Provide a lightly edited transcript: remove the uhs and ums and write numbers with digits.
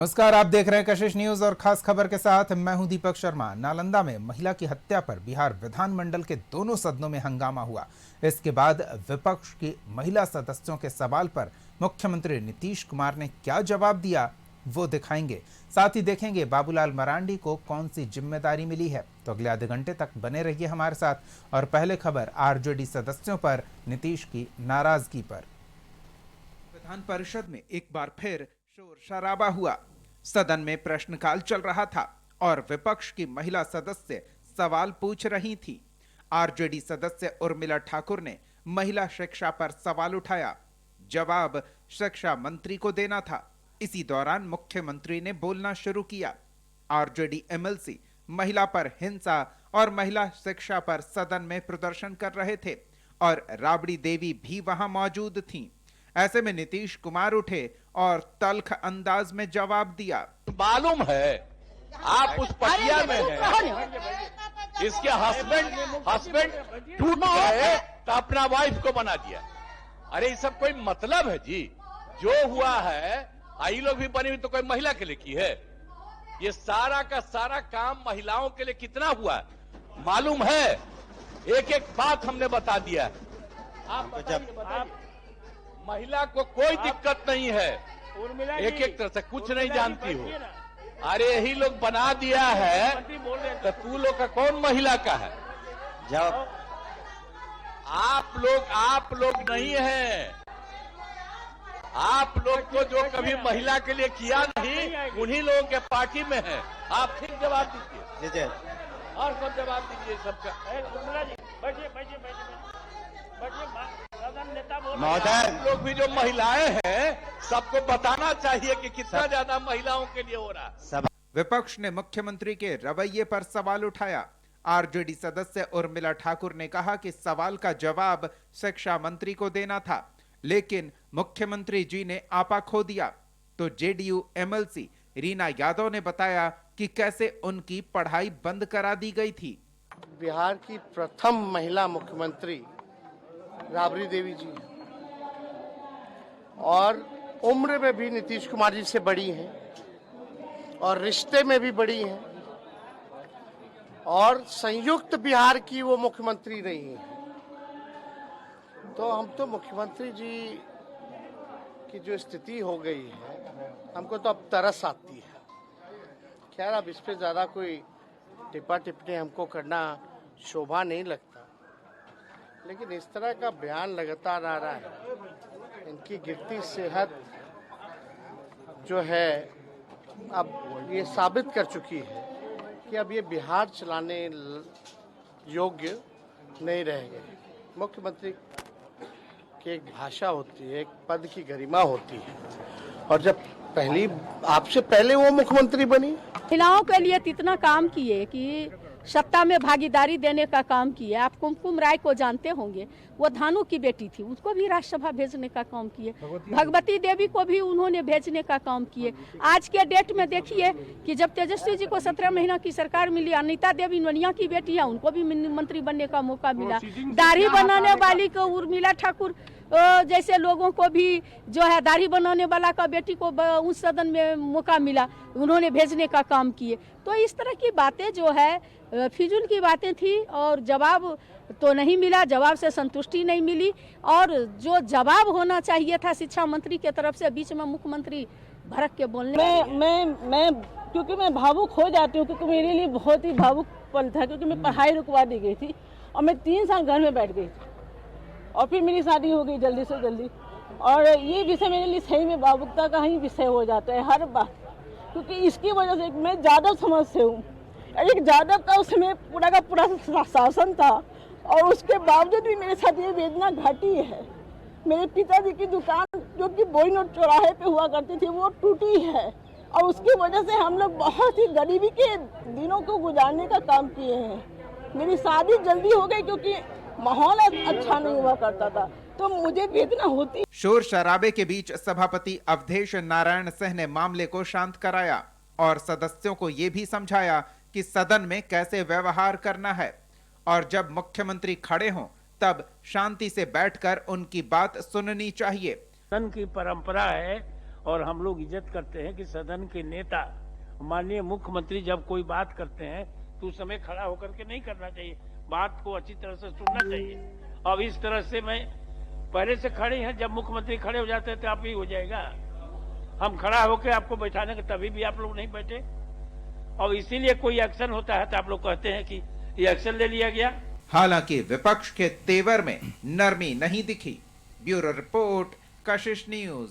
नमस्कार, आप देख रहे हैं कशिश न्यूज और खास खबर के साथ मैं हूं दीपक शर्मा। नालंदा में महिला की हत्या पर बिहार विधानमंडल के दोनों सदनों में हंगामा हुआ। इसके बाद विपक्ष की महिला सदस्यों के सवाल पर मुख्यमंत्री नीतीश कुमार ने क्या जवाब दिया वो दिखाएंगे। साथ ही देखेंगे बाबूलाल मरांडी को कौन सी जिम्मेदारी मिली है। तो अगले आधे घंटे तक बने रहिए हमारे साथ। और पहले खबर आरजेडी सदस्यों पर नीतीश की नाराजगी पर। विधान परिषद में एक बार फिर शोर शराबा हुआ। सदन में प्रश्नकाल चल रहा था और विपक्ष की महिला सदस्य सवाल पूछ रही थी। आरजेडी सदस्य उर्मिला ठाकुर ने महिला शिक्षा पर सवाल उठाया। जवाब शिक्षा मंत्री को देना था। इसी दौरान मुख्यमंत्री ने बोलना शुरू किया। आरजेडी एमएलसी महिला पर हिंसा और महिला शिक्षा पर सदन में प्रदर्शन कर रहे थे और राबड़ी देवी भी वहां मौजूद थीं। ऐसे में नीतीश कुमार उठे और तल्ख अंदाज में जवाब दिया। मालूम है आप उस पटिया में हैं, इसके हस्बैंड टूट गए तो अपना वाइफ को बना दिया। अरे ये सब कोई मतलब है जी? जो हुआ है आई लोग भी बनी हुई तो कोई महिला के लिए की है? ये सारा का सारा काम महिलाओं के लिए कितना हुआ है मालूम है? एक एक बात हमने बता दिया है। आप महिला को कोई दिक्कत नहीं है, एक एक तरह से कुछ नहीं जानती हो। अरे यही लोग बना दिया है तो तू लोग का कौन महिला का है? जब आप लोग नहीं हैं, आप लोग को जो कभी महिला के लिए किया नहीं उन्हीं लोगों के पार्टी में है। आप फिर जवाब दीजिए और सब जवाब दीजिए सबका। महोदय लोग भी जो महिलाएं हैं सबको बताना चाहिए कि कितना ज्यादा महिलाओं के लिए हो रहा है। विपक्ष ने मुख्यमंत्री के रवैये पर सवाल उठाया। आरजेडी सदस्य उर्मिला ठाकुर ने कहा कि सवाल का जवाब शिक्षा मंत्री को देना था, लेकिन मुख्यमंत्री जी ने आपा खो दिया। तो जेडीयू एमएलसी रीना यादव ने बताया कि कैसे उनकी पढ़ाई बंद करा दी गई थी। बिहार की प्रथम महिला मुख्यमंत्री राबड़ी देवी जी और उम्र में भी नीतीश कुमार जी से बड़ी हैं और रिश्ते में भी बड़ी हैं और संयुक्त बिहार की वो मुख्यमंत्री रही हैं। तो हम तो मुख्यमंत्री जी की जो स्थिति हो गई है हमको तो अब तरस आती है। खैर अब इस पे ज़्यादा कोई टिप्पा टिप्पणी हमको करना शोभा नहीं लगता, लेकिन इस तरह का बयान लगातार आ रहा है। इनकी गिरती सेहत जो है अब ये साबित कर चुकी है कि अब ये बिहार चलाने योग्य नहीं रह गए। मुख्यमंत्री की एक भाषा होती है, एक पद की गरिमा होती है, और जब आपसे पहले वो मुख्यमंत्री बनी, महिलाओं के लिए इतना काम किए कि सत्ता में भागीदारी देने का काम किए। आप कुमकुम राय को जानते होंगे, वो धानु की बेटी थी, उसको भी राज्यसभा भेजने का काम किए। भगवती देवी को भी उन्होंने भेजने का काम किए। आज के डेट में देखिए कि जब तेजस्वी जी को 17 महीना की सरकार मिली, अनिता देवी नोनिया की बेटी है, उनको भी मंत्री बनने का मौका मिला। दाढ़ी बनाने वाली को उर्मिला ठाकुर जैसे लोगों को भी जो है दाढ़ी बनाने वाला का बेटी को उस सदन में मौका मिला, उन्होंने भेजने का काम किए। तो इस तरह की बातें जो है फिजूल की बातें थी और जवाब तो नहीं मिला, जवाब से संतुष्टि नहीं मिली। और जो जवाब होना चाहिए था शिक्षा मंत्री के तरफ से, बीच में मुख्यमंत्री भड़क के बोलने। मैं क्योंकि मैं भावुक हो जाती हूँ, क्योंकि मेरे लिए बहुत ही भावुक पल था, क्योंकि मैं पढ़ाई रुकवा दी गई थी और मैं 3 साल घर में बैठ गई थी और फिर मेरी शादी हो गई जल्दी से जल्दी। और ये विषय मेरे लिए सही में भावुकता का ही विषय हो जाता है हर बात, क्योंकि इसकी वजह से मैं जादव समाज से हूँ। एक जादव का उस समय पूरा का पूरा शासन था और उसके बावजूद भी मेरे साथ ये वेदना घटी है। मेरे पिताजी की दुकान जो कि बोईनोट चौराहे पे हुआ करती थी वो टूटी है और उसकी वजह से हम लोग बहुत ही गरीबी के दिनों को गुजारने का काम किए हैं। मेरी शादी जल्दी हो गई क्योंकि माहौल अच्छा नहीं हुआ करता था, तो मुझे वेदना होती। शोर शराबे के बीच सभापति अवधेश नारायण सिंह ने मामले को शांत कराया और सदस्यों को ये भी समझाया कि सदन में कैसे व्यवहार करना है और जब मुख्यमंत्री खड़े हों तब शांति से बैठकर उनकी बात सुननी चाहिए। सदन की परंपरा है और हम लोग इज्जत करते हैं कि सदन के नेता माननीय मुख्यमंत्री जब कोई बात करते हैं तो उस समय खड़ा होकर के नहीं करना चाहिए, बात को अच्छी तरह से सुनना चाहिए। अब इस तरह से मैं पहले से खड़े हैं, जब मुख्यमंत्री खड़े हो जाते हैं तो आप ही हो जाएगा। हम खड़ा होकर आपको बैठाने के तभी भी आप लोग नहीं बैठे, और इसीलिए कोई एक्शन होता है तो आप लोग कहते हैं कि ये एक्शन ले लिया गया। हालांकि विपक्ष के तेवर में नरमी नहीं दिखी। ब्यूरो रिपोर्ट, कशिश न्यूज।